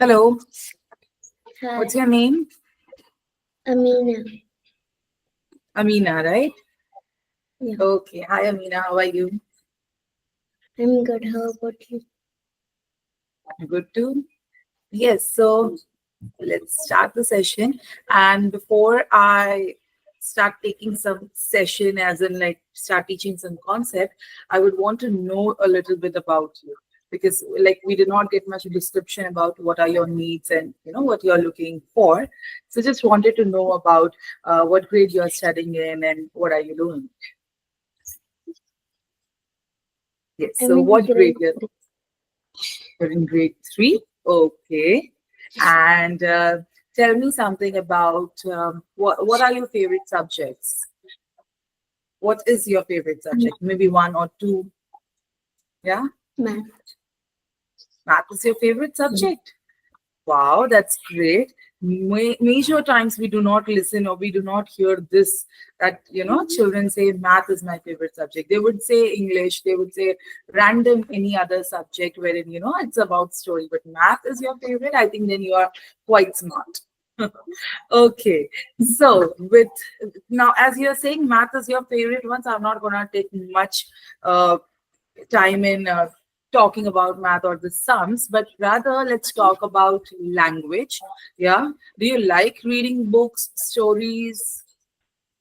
Hello, Hi, what's your name? Amina. Amina, right? Yeah, Okay, hi Amina, how are you? I'm good. How about you? Good too? Yes, so let's start the session. And before I start taking some session, as in like start teaching some concept, I would want to know a little bit about you because like we did not get much description about what are your needs and what you're looking for. So just wanted to know about what grade you're studying in and what are you doing. Yes, I'm so in what grade grade you're 3. You're in grade three? Okay. And tell me something about what are your favorite subjects? What is your favorite subject? Maybe one or two. Yeah? Math. Math is your favorite subject? Wow, that's great. Major times we do not listen or we do not hear this that children say math is my favorite subject. They would say English, they would say random any other subject wherein it's about story, but math is your favorite. I think then you are quite smart. Okay, so with now as you're saying math is your favorite ones, I'm not gonna take much uh, time in talking about math or the sums, but rather let's talk about language. Yeah. Do you like reading books, stories?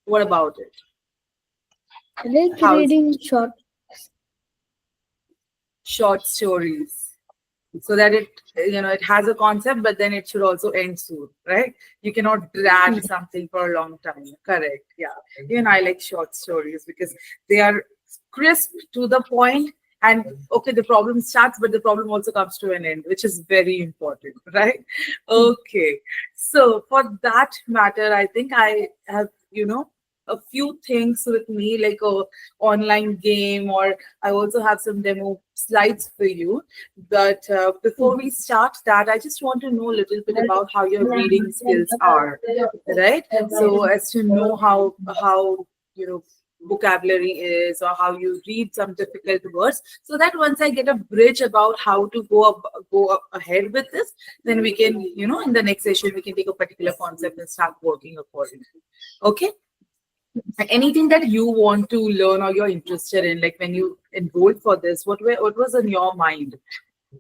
What about it? I like How's reading short. short stories? So that it has a concept, but then it should also end soon, right? You cannot drag Yeah. something for a long time. Correct. Yeah. Even I like short stories because they are crisp to the point, and okay, the problem starts, but the problem also comes to an end, which is very important, right? Okay. So for that matter, I think I have a few things with me, like a online game, or I also have some demo slides for you. But before we start that, I just want to know a little bit about how your reading skills are, right? So as to know how vocabulary is, or how you read some difficult words, so that once I get a bridge about how to go up ahead with this, then we can in the next session we can take a particular concept and start working accordingly. Okay. And anything that you want to learn or you're interested in, like when you enrolled for this, what was in your mind?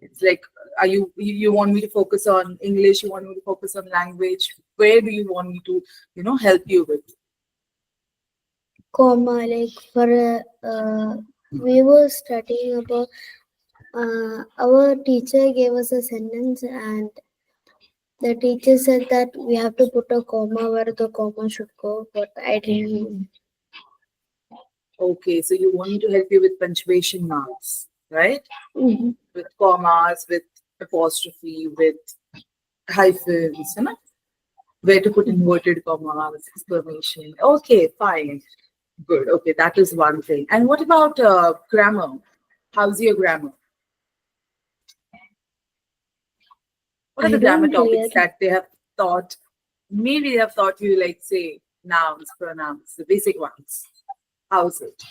It's like, are you want me to focus on English? You want me to focus on language? Where do you want me to, help you with? Comma, like for we were studying about our teacher gave us a sentence, and the teacher said that we have to put a comma where the comma should go, but I didn't know. Okay, so you want me to help you with punctuation marks, right? Mm-hmm. With commas, with apostrophe, with hyphens, where to put inverted commas, exclamation. Okay, fine. Good. Okay, that is one thing. And what about grammar? How's your grammar? What are I the grammar don't clear. topics that they have taught? Maybe they have taught you, like, say, nouns, pronouns, the basic ones. How's it?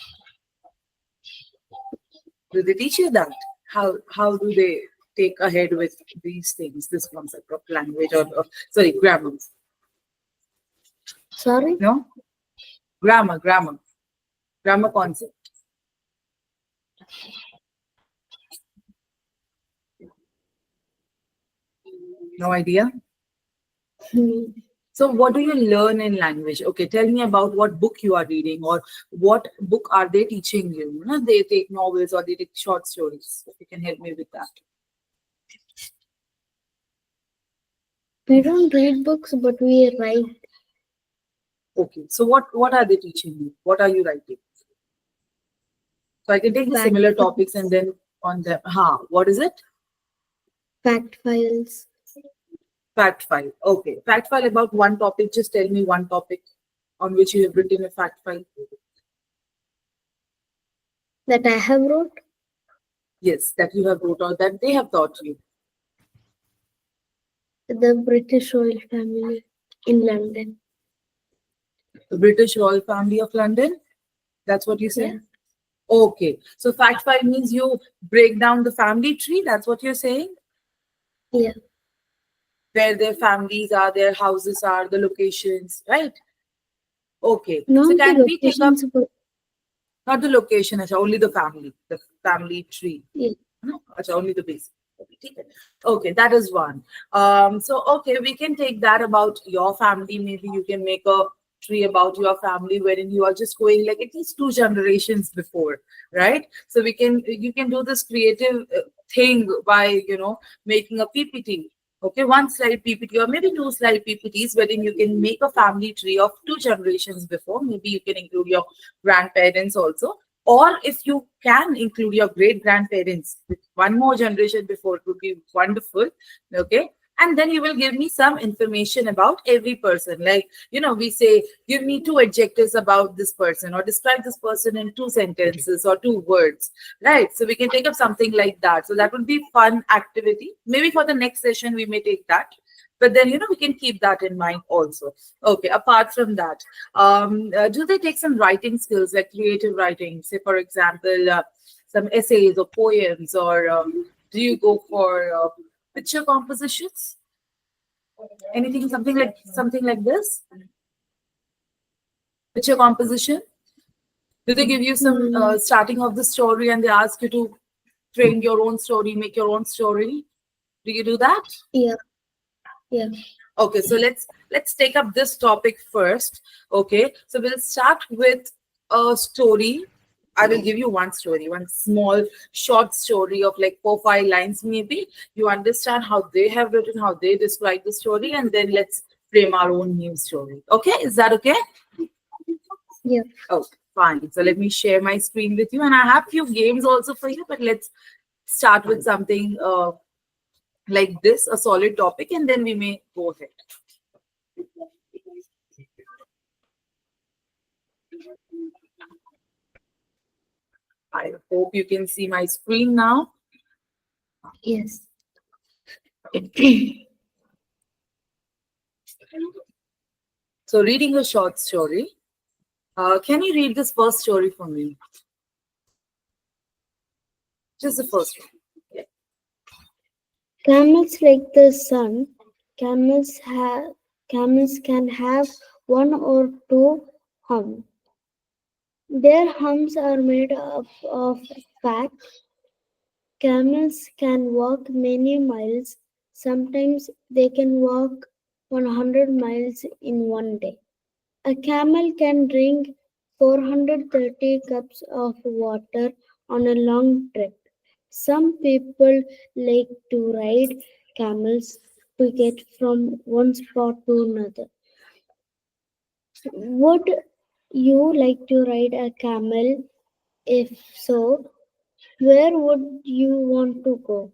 Do they teach you that? How do they take ahead with these things, this concept of language or sorry, grammar? Sorry. No? Grammar concept. No idea? Hmm. So, what do you learn in language? Okay, tell me about what book you are reading or what book are they teaching you? They take novels or they take short stories. If you can help me with that. We don't read books, but we write. Okay, so what are they teaching you? What are you writing? So I can take the Fact, similar topics and then on them. What is it? fact files Fact file. Okay, fact file about one topic. Just tell me one topic on which you have written a fact file. that I have wrote. Yes, that you have wrote or that they have taught you. The British royal family in London. The British Royal Family of London. That's what you Yeah, said. Okay, so fact file means you break down the family tree. That's what you're saying. yeah. where their families are, their houses are, the locations, right? Okay. So Not the can we take up locations, but not the location, acha, only the family tree. yeah. No, acha, only the base. Okay, ठीक है. Okay, that is one. So okay, we can take that about your family. Maybe you can make a tree about your family wherein you are just going like at least two generations before, right? So you can do this creative thing by making a PPT. Okay, one slide PPT or maybe two slide PPTs wherein you can make a family tree of two generations before. Maybe you can include your grandparents also. Or if you can include your great grandparents with one more generation before, it would be wonderful. Okay. And then you will give me some information about every person. Like, we say, give me two adjectives about this person or describe this person in two sentences or two words. Right. So we can take up something like that. So that would be fun activity. Maybe for the next session, we may take that. But then, we can keep that in mind also. Okay. Apart from that, do they take some writing skills like creative writing? Say, for example, some essays or poems, or do you go for picture compositions? Anything, something like this? Picture composition? Do they give you some Mm, starting of the story and they ask you to frame your own story, make your own story? Do you do that? yeah, yeah. Okay, so let's take up this topic first. Okay, so we'll start with a story. I will give you one story, one small short story of like 4 5 lines, maybe. You understand how they have written, how they describe the story, and then let's frame our own new story. Okay, is that okay? Yeah. Oh, fine. So let me share my screen with you, and I have few games also for you, but let's start with something like this, a solid topic, and then we may go ahead. I hope you can see my screen now. Yes. So, reading a short story. Can you read this first story for me? Just the first one. Yeah. Camels like the sun. Camels can have one or two humps. Their humps are made up of fat. Camels can walk many miles. Sometimes they can walk 100 miles in one day. A camel can drink 430 cups of water on a long trip. Some people like to ride camels to get from one spot to another. Would you like to ride a camel? If so, where would you want to go?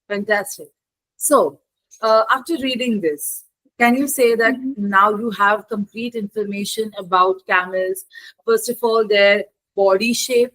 Fantastic. So, after reading this, can you say that Mhm. now you have complete information about camels? First of all, their body shape,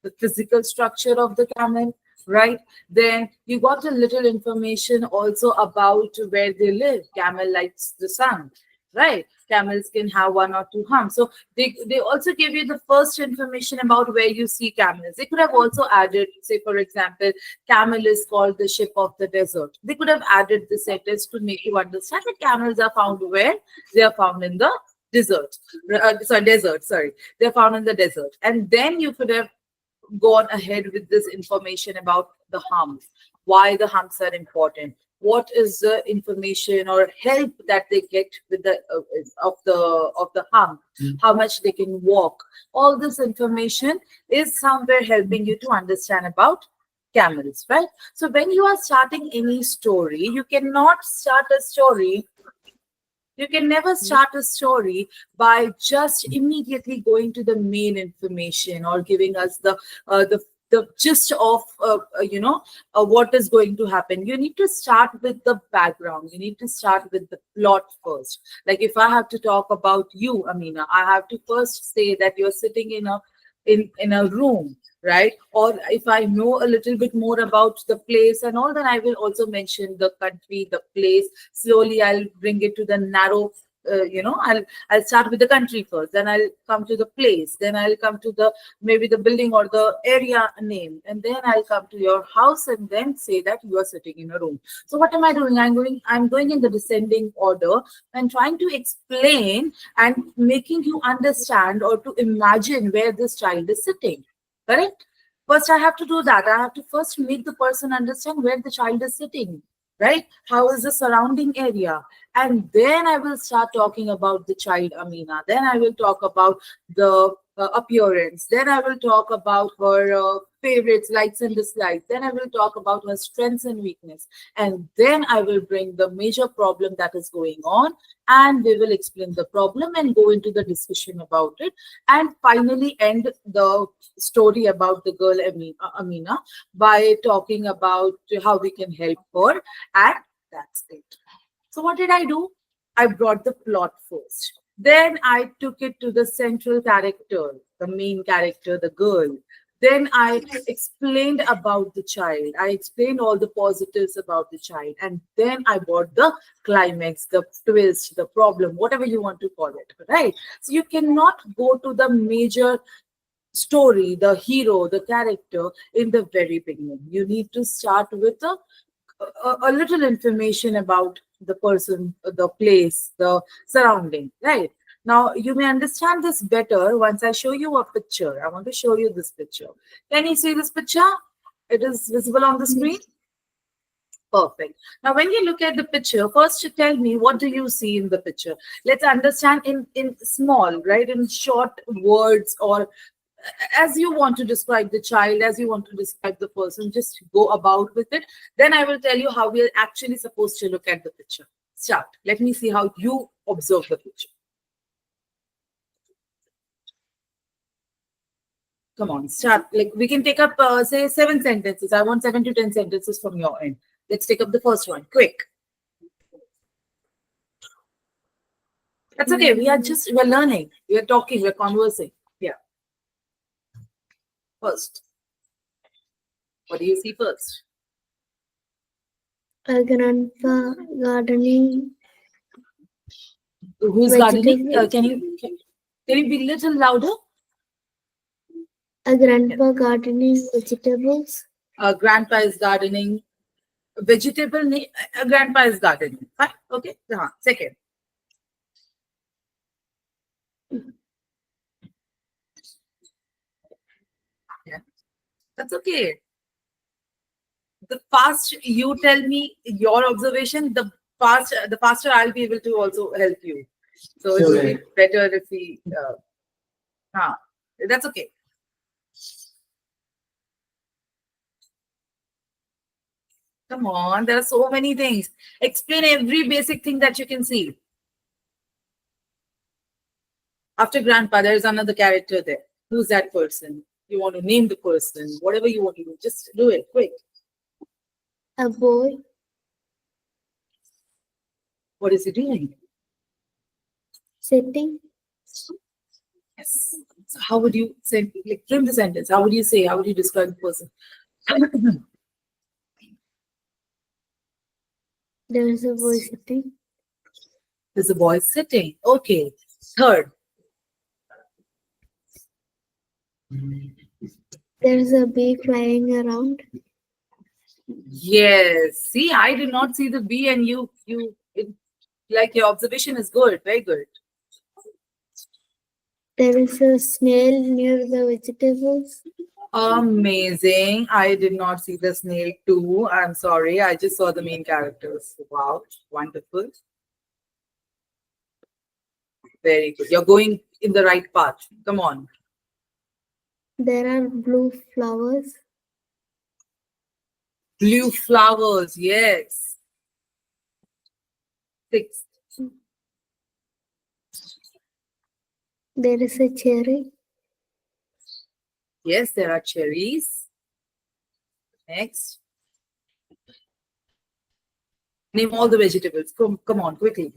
the physical structure of the camel, right? Then you got a little information also about where they live. Camel likes the sun, right? Camels can have one or two humps. So they also give you the first information about where you see camels. They could have also added, say, for example, camel is called the ship of the desert. They could have added the sentence to make you understand that camels are found where? They are found in the desert. Desert, sorry. They're found in the desert. And then you could have gone ahead with this information about the humps, why the humps are important, what is the information or help that they get with the of the hump, how much they can walk. All this information is somewhere helping you to understand about camels, right? So when you are starting any story, you can never start a story by just immediately going to the main information or giving us the gist of what is going to happen. You need to start with the background. You need to start with the plot first. Like if I have to talk about you, Amina, I have to first say that you're sitting in a room, right? Or if I know a little bit more about the place and all, then I will also mention the country, the place. Slowly I'll bring it to the narrow I'll start with the country first, then I'll come to the place, then I'll come to the maybe the building or the area name, and then I'll come to your house and then say that you are sitting in a room. So what am I doing? I'm going in the descending order and trying to explain and making you understand or to imagine where this child is sitting. Correct? First, I have to do that. I have to first make the person understand where the child is sitting, right? How is the surrounding area? And then I will start talking about the child, Amina. Then I will talk about the appearance. Then I will talk about her favorites, likes and dislikes. Then I will talk about her strengths and weakness. And then I will bring the major problem that is going on, and we will explain the problem and go into the discussion about it. And finally end the story about the girl Amina by talking about how we can help her. And that's it. So what did I do? I brought the plot first. Then I took it to the central character, the main character, the girl. Then I explained about the child. I explained all the positives about the child. And then I brought the climax, the twist, the problem, whatever you want to call it, right? So you cannot go to the major story, the hero, the character in the very beginning. You need to start with a little information about the person, the place, the surrounding, right? Now, you may understand this better once I show you a picture. I want to show you this picture. Can you see this picture? It is visible on the screen? Perfect. Now, when you look at the picture, first you tell me, what do you see in the picture? Let's understand in small, right? In short words, or as you want to describe the child, as you want to describe the person, just go about with it. Then I will tell you how we are actually supposed to look at the picture. Start. Let me see how you observe the picture. Come on, start. Like we can take up, say, 7 sentences. I want 7 to 10 sentences from your end. Let's take up the first one. Quick. That's okay. We're learning. We're talking. We're conversing. Yeah. First. What do you see first? A grandpa gardening. Who's gardening? Can you be a little louder? A grandpa gardening vegetables. Grandpa is gardening vegetable. Grandpa is gardening. Fine. Okay. Second. Yeah. That's okay. The fast you tell me your observation, the faster I'll be able to also help you. So it will be better if we. That's okay. Come on, there are so many things. Explain every basic thing that you can see. After grandpa, there is another character there. Who's that person? You want to name the person, whatever you want to do, just do it quick. A boy. What is he doing? Sitting. Yes. So how would you say, like, frame the sentence? How would you say, how would you describe the person? There is a boy sitting. There's a boy sitting. Okay. Third. There is a bee flying around. Yes. See, I did not see the bee, and like your observation is good. Very good. There is a snail near the vegetables. Amazing. I did not see the snail too. I'm sorry. I just saw the main characters. Wow. Wonderful. Very good. You're going in the right path. Come on. There are blue flowers. Blue flowers. Yes. Sixth. There is a cherry. Yes, there are cherries. Next. Name all the vegetables. Come on, quickly.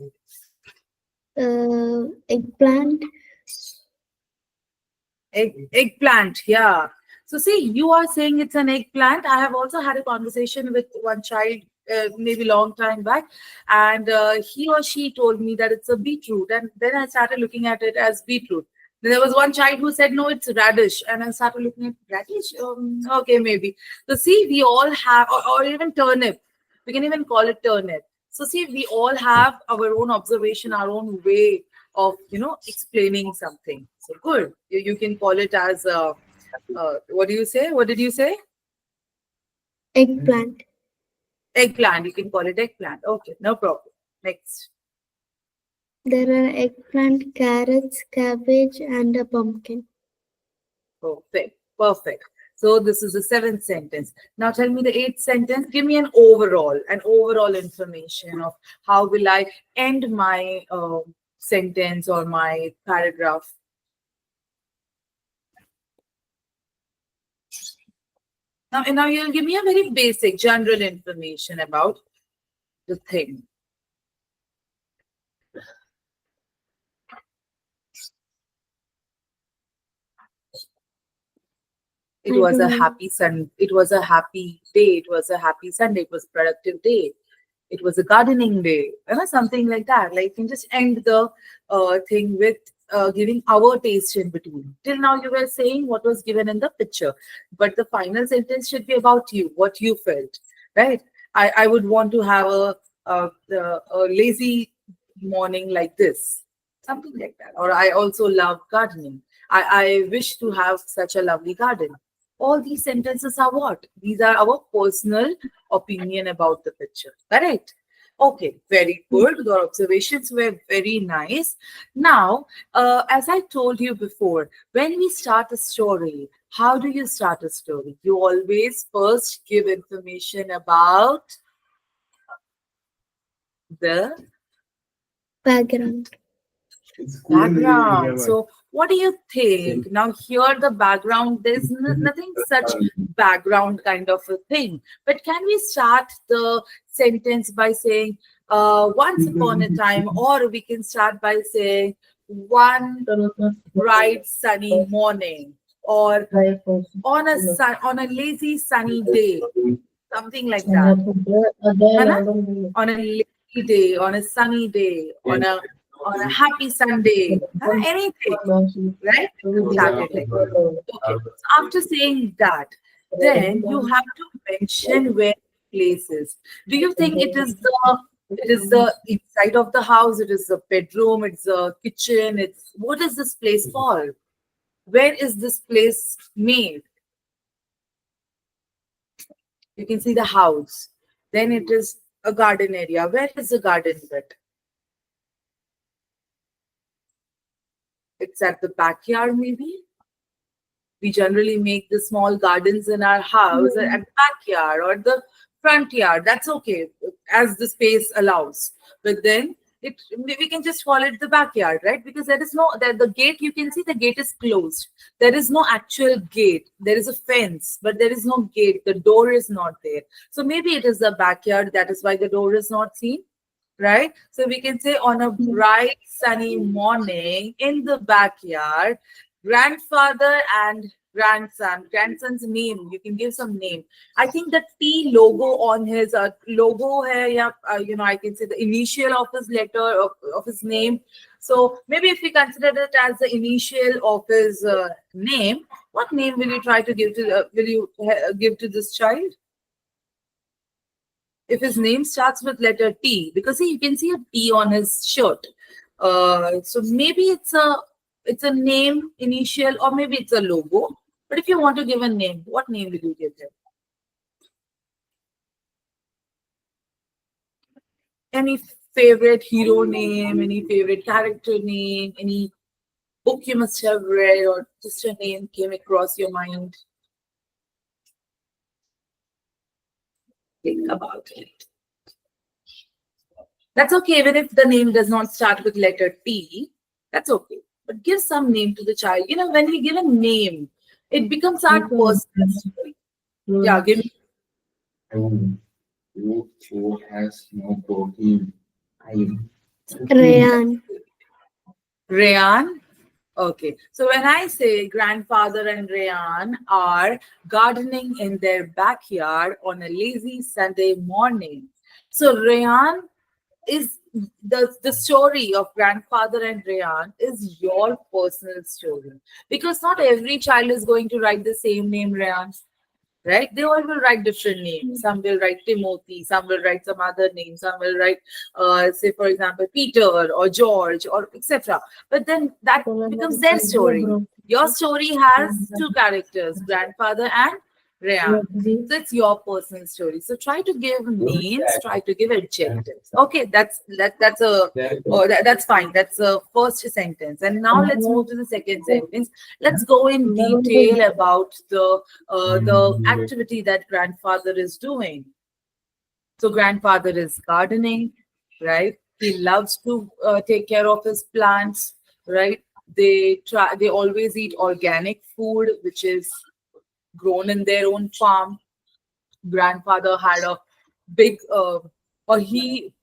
Eggplant. Eggplant, yeah. So see, you are saying it's an eggplant. I have also had a conversation with one child maybe long time back, and he or she told me that it's a beetroot, and then I started looking at it as beetroot. Then there was one child who said, no, it's radish. And I started looking at radish. Okay, maybe. So see, we all have, or even turnip. We can even call it turnip. So see, we all have our own observation, our own way of, explaining something. So good. You can call it as, what do you say? What did you say? Eggplant. Eggplant. You can call it eggplant. Okay, no problem. Next. There are eggplant, carrots, cabbage, and a pumpkin. Perfect. Perfect. So this is the seventh sentence. Now tell me the eighth sentence. Give me an overall information of how will I end my sentence or my paragraph. Now you'll give me a very basic, general information about the thing. It was a happy It was a happy day. It was a happy Sunday. It was a productive day. It was a gardening day. Something like that. Like, you can just end the thing with giving our taste in between. Till now, you were saying what was given in the picture, but the final sentence should be about you, what you felt, right? I would want to have a lazy morning like this, something like that. Or I also love gardening. I wish to have such a lovely garden. All these sentences are what? These are our personal opinion about the picture. Correct? Okay, very good. Your observations were very nice. Now, as I told you before, when we start a story, how do you start a story? You always first give information about the Background. background. So, what do you think? Now, here the background, there's nothing such background kind of a thing. But can we start the sentence by saying, once upon a time, or we can start by saying, one bright sunny morning, or on a lazy sunny day, something like that. है on a lazy day, on a sunny day, on a happy Sunday, anything, right? Started like that. Okay. So after saying that, then you have to mention where the place is. Do you think it is the inside of the house? It is the bedroom. It's the kitchen. It's what is this place called? Where is this place made? You can see the house. Then it is a garden area. Where is the garden bit? It's at the backyard, maybe. We generally make the small gardens in our house at the backyard or the front yard. That's okay, as the space allows. But then we can just call it the backyard, right? Because there is no the gate. You can see the gate is closed. There is no actual gate. There is a fence, but there is no gate. The door is not there. So maybe it is the backyard. That is why the door is not seen, right? So we can say on a bright sunny morning in the backyard, grandfather and grandson's name, you can give some name. I think the T logo on his logo hai, yeah, I can say the initial of his letter of his name. So maybe if we consider it as the initial of his name, what name will you try to give to give to this child? If his name starts with letter T, because see, you can see a T on his shirt. So maybe it's a name initial, or maybe it's a logo. But if you want to give a name, what name will you give him? Any favorite hero name, any favorite character name, any book you must have read, or just a name came across your mind? Think about it. That's okay, even if the name does not start with letter T, that's okay. But give some name to the child. When we give a name, it becomes our personal story. Yeah, give me. Who has no protein? Rayan. Rayan. Okay. So when I say grandfather and Rayan are gardening in their backyard on a lazy Sunday morning, So Rayan is the story of grandfather and Rayan is your personal story, because not every child is going to write the same name Rayan, right? They all will write different names. Some will write Timothy, some will write some other name, some will write, say for example, Peter or George or etc. But then that becomes their story. Your story has two characters, grandfather and Rayan. So it's your personal story. So try to give names, try to give adjectives. Okay, that's fine. That's the first sentence. And now let's move to the second sentence. Let's go in detail about the activity that grandfather is doing. So grandfather is gardening, right? He loves to take care of his plants, right? They always eat organic food, which is grown in their own farm. Grandfather had a big, or he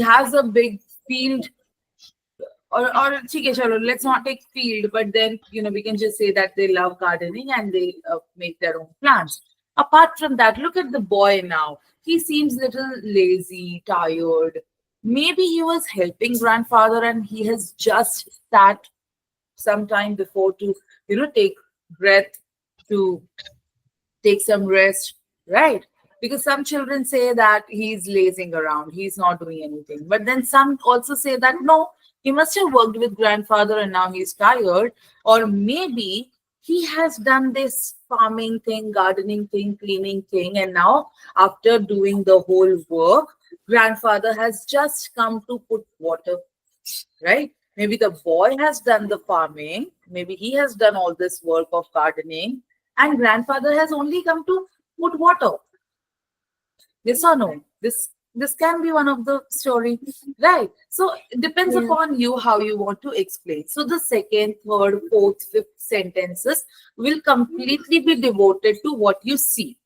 has a big field, or ठीक है, चलो, let's not take field, but then we can just say that they love gardening and they make their own plants. Apart from that, look at the boy now. He seems little lazy, tired. Maybe he was helping grandfather and he has just sat some time before to take breath, to take some rest, right? Because some children say that he's lazing around, he's not doing anything. But then some also say that no, he must have worked with grandfather and now he's tired. Or maybe he has done this farming thing, gardening thing, cleaning thing, and now after doing the whole work, grandfather has just come to put water, right? Maybe the boy has done the farming, maybe he has done all this work of gardening, and grandfather has only come to put water. Yes or no? This can be one of the story, right? So it depends Yeah. upon you how you want to explain. So the second, third, fourth, fifth sentences will completely be devoted to what you see.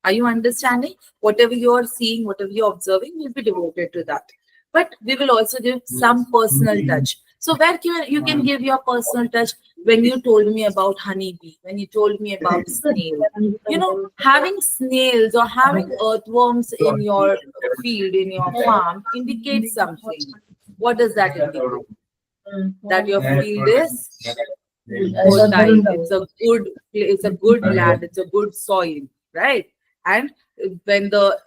Are you understanding? Whatever you are seeing, whatever you're observing, will be devoted to that. But we will also give some personal touch. So where you can give your personal touch when you told me about honeybee, when you told me about snail. Having snails or having earthworms in your field, in your farm, indicates something. What does that indicate? That your field is fertile. It's a good land. It's a good soil, right? And when the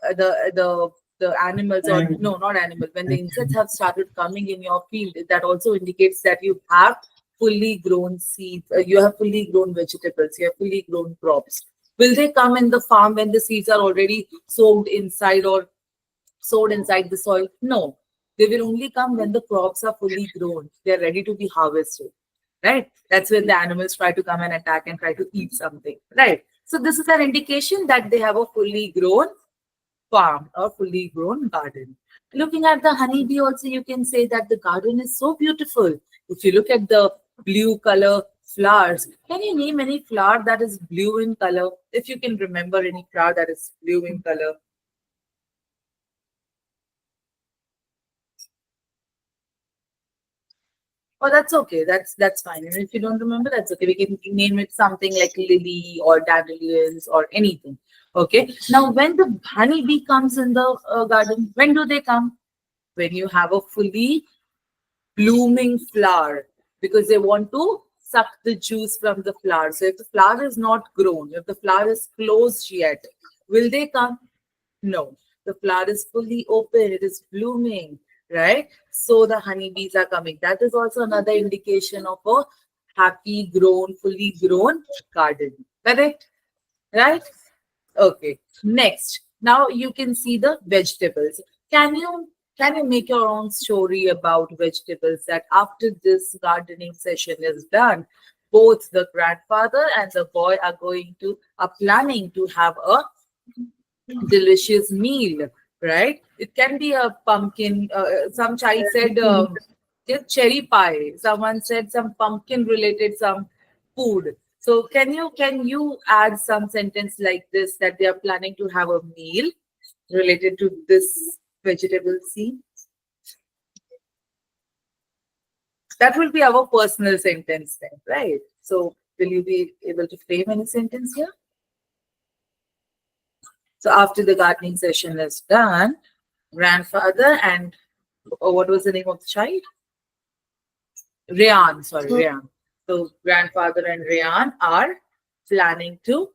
animals, or no, not animals, when the insects have started coming in your field, that also indicates that you have fully grown seeds, you have fully grown vegetables, you have fully grown crops. Will they come in the farm when the seeds are already soaked inside or sowed inside the soil? No, they will only come when the crops are fully grown. They are ready to be harvested, right? That's when the animals try to come and attack and try to eat something, right? So this is an indication that they have a fully grown farm or fully grown garden. Looking at the honeybee also, you can say that the garden is so beautiful. If you look at the blue color flowers, can you name any flower that is blue in color? If you can remember any flower that is blue in color. Oh, that's okay. That's fine. And if you don't remember, that's okay. We can name it something like lily or dandelions or anything. Okay. Now, when the honeybee comes in the garden, when do they come? When you have a fully blooming flower, because they want to suck the juice from the flower. So if the flower is not grown, if the flower is closed yet, will they come? No, the flower is fully open, it is blooming, right? So the honeybees are coming. That is also another indication of a happy, grown, fully grown garden. Correct? Right? Okay. Next. Now you can see the vegetables. Can you make your own story about vegetables, that after this gardening session is done, both the grandfather and the boy are planning to have a delicious meal, right? It can be a pumpkin. Some child said cherry pie. Someone said some pumpkin related some food. So can you add some sentence like this, that they are planning to have a meal related to this vegetable scene? That will be our personal sentence then, right? So will you be able to frame any sentence here? So after the gardening session is done, grandfather and what was the name of the child? Rayan, sorry, Kaur. Rayan. So grandfather and Rayan are planning to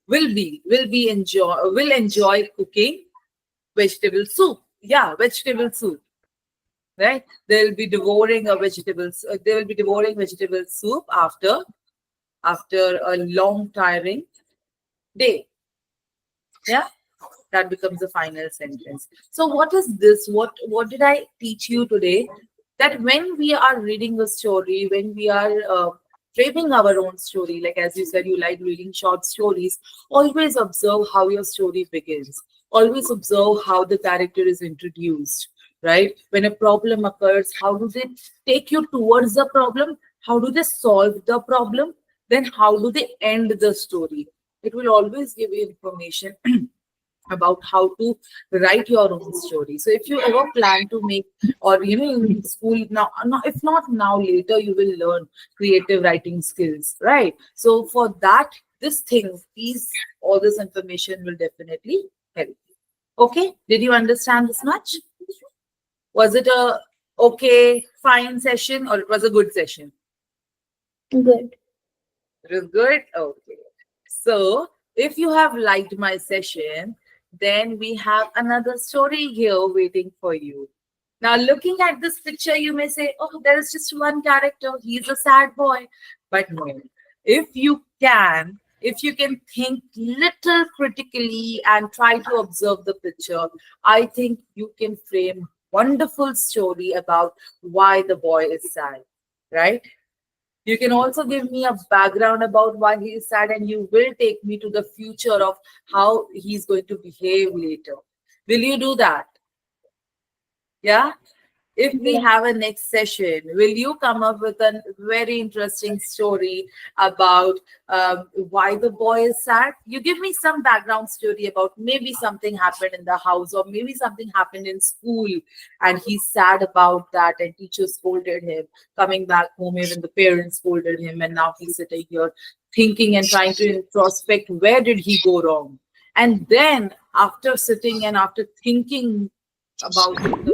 will enjoy cooking vegetable soup. Yeah, vegetable soup. Right? They'll be devouring a vegetables. They will be devouring vegetable soup after a long tiring day. Yeah, that becomes the final sentence. So what is this? What did I teach you today? That when we are reading a story, when we are framing our own story, like as you said, you like reading short stories, always observe how your story begins. Always observe how the character is introduced, right? When a problem occurs, how do they take you towards the problem? How do they solve the problem? Then how do they end the story? It will always give you information about how to write your own story. So if you ever plan to make, or in school now, if not now, later you will learn creative writing skills, right? So for that, all this information will definitely help. Okay, did you understand this much? Was it a okay, fine session, or it was a good session? Good. It was good. Okay. So, if you have liked my session, then we have another story here waiting for you. Now, looking at this picture, you may say, oh, there is just one character. He's a sad boy. But no, if you can think little critically and try to observe the picture, I think you can frame wonderful story about why the boy is sad, right? You can also give me a background about why he is sad, and you will take me to the future of how he's going to behave later. Will you do that? Yeah? If we Yeah. have a next session, will you come up with a very interesting story about why the boy is sad? You give me some background story about maybe something happened in the house, or maybe something happened in school and he's sad about that, and teacher scolded him. Coming back home, even the parents scolded him, and now he's sitting here thinking and trying to introspect where did he go wrong. And then after sitting and after thinking about it,